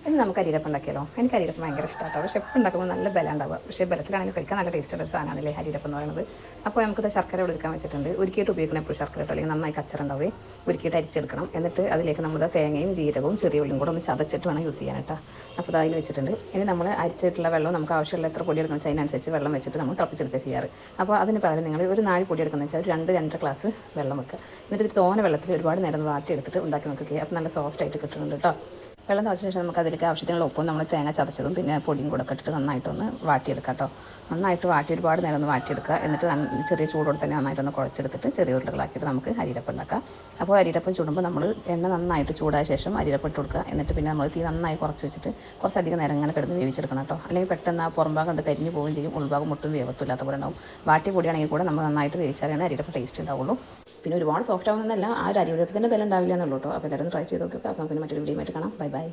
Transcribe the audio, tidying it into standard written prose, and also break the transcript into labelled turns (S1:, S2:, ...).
S1: ഇനി നമുക്ക് അരിയപ്പം ഉണ്ടാക്കിയാലോ? എനിക്ക് അരിയപ്പം ഭയങ്കര ഇഷ്ടമാട്ടോ. പക്ഷേ എപ്പോൾ ഉണ്ടാക്കുമ്പോൾ നല്ല ബലം ഉണ്ടാവുക. പക്ഷേ ബലത്തിലാണെങ്കിൽ കഴിക്കാൻ നല്ല ടേസ്റ്റ് ഉള്ള ഒരു സാധനമാണല്ലേ അരിയപ്പം എന്ന് പറയുന്നത്. അപ്പോൾ നമുക്കിത് ശർക്കര എടുക്കാൻ വെച്ചിട്ടുണ്ട്. ഉരുക്കിയിട്ട് ഉപയോഗിക്കണം എപ്പോഴും ശർക്കര ഇട്ടോ, അല്ലെങ്കിൽ നന്നായി കച്ചറുണ്ടാവുകയും ഉരുക്കിയിട്ട് അരിച്ചെടുക്കണം. എന്നിട്ട് അതിലേക്ക് നമ്മൾ തേങ്ങയും ജീരകവും ചെറിയ ഉള്ളിയും കൂടെ ഒന്ന് ചതച്ചിട്ട് വേണം യൂസ് ചെയ്യാൻ കേട്ടോ. അപ്പോൾ അത് അതിൽ വെച്ചിട്ടുണ്ട്. ഇനി നമ്മൾ അരിച്ചിട്ടുള്ള വെള്ളം നമുക്ക് ആവശ്യമുള്ള എത്ര പൊടി എടുക്കണം വെച്ചാൽ അതിനനുസരിച്ച് വെള്ളം വെച്ചിട്ട് നമ്മൾ തിളപ്പിച്ചെടുക്കുക ചെയ്യാറ്. അപ്പോൾ അതിന് പകരം നിങ്ങൾ ഒരു നാഴി പൊടി എടുക്കുന്നത് വെച്ചാൽ ഒരു 2-2.5 ഗ്ലാസ് വെള്ളം വെക്കുക. എന്നിട്ട് തോനെ വെള്ളത്തിൽ ഒരുപാട് നേരം വാട്ടിയെടുത്തിട്ട് ഉണ്ടാക്കി നോക്കുക. അപ്പോൾ നല്ല സോഫ്റ്റ് ആയിട്ട് കിട്ടുന്നുണ്ട് കേട്ടോ. വെള്ളം തിളച്ച ശേഷം നമുക്ക് അതിലേക്ക് ആവശ്യത്തിനുള്ള ഉപ്പും നമ്മൾ തേങ്ങ ചതച്ചതും പിന്നെ പൊടിയും കൂടെ ഇട്ടിട്ട് നന്നായിട്ടൊന്ന് വാട്ടിയെടുക്കുക കേട്ടോ. നന്നായിട്ട് വാട്ടി ഒരുപാട് നേരം ഒന്ന് വാട്ടിയെടുക്കുക. എന്നിട്ട് ചെറിയ ചൂടോടെ തന്നെ നന്നായിട്ടൊന്ന് കുഴച്ചെടുത്തിട്ട് ചെറിയ ഉരുളകളാക്കിയിട്ട് നമുക്ക് അരിയപ്പം ഉണ്ടാക്കാം. അപ്പോൾ അരിയപ്പം ചൂടുമ്പോൾ നമ്മൾ എണ്ണ നന്നായിട്ട് ചൂടായ ശേഷം അരിയപ്പം ഇട്ട് കൊടുക്കുക. എന്നിട്ട് പിന്നെ നമ്മൾ തീ നന്നായി കുറച്ച് വെച്ചിട്ട് കുറച്ചധികം നേരം ഇങ്ങനെ കിടന്ന് വേവിച്ചെടുക്കണം കേട്ടോ. അല്ലെങ്കിൽ പെട്ടെന്ന് ആ പുറംഭാഗം കണ്ട് കരിഞ്ഞ് പോവുകയും ചെയ്യും, ഉൾഭാഗം ഒട്ടും വേവത്തില്ലാത്ത പോലെ ഉണ്ടാവും. വാട്ടിയ പൊടിയാണെങ്കിൽ കൂടെ നമ്മൾ നന്നായിട്ട് വേവിച്ചാലാണ് അരിയപ്പം ടേസ്റ്റ് ഉണ്ടാവുള്ളൂ. പിന്നെ ഒരുപാട് സോഫ്റ്റ് ആവുന്നതല്ല, ആ ഒരു അരിയുടെ തന്നെ ബലം ഉണ്ടാവില്ല എന്നുള്ളൂ കേട്ടോ. അപ്പോൾ എല്ലാവരും ട്രൈ ചെയ്ത് നോക്കുക. അപ്പോൾ നമുക്ക് മറ്റൊരു വീഡിയോ ആയിട്ട് കാണാം. Bye bye.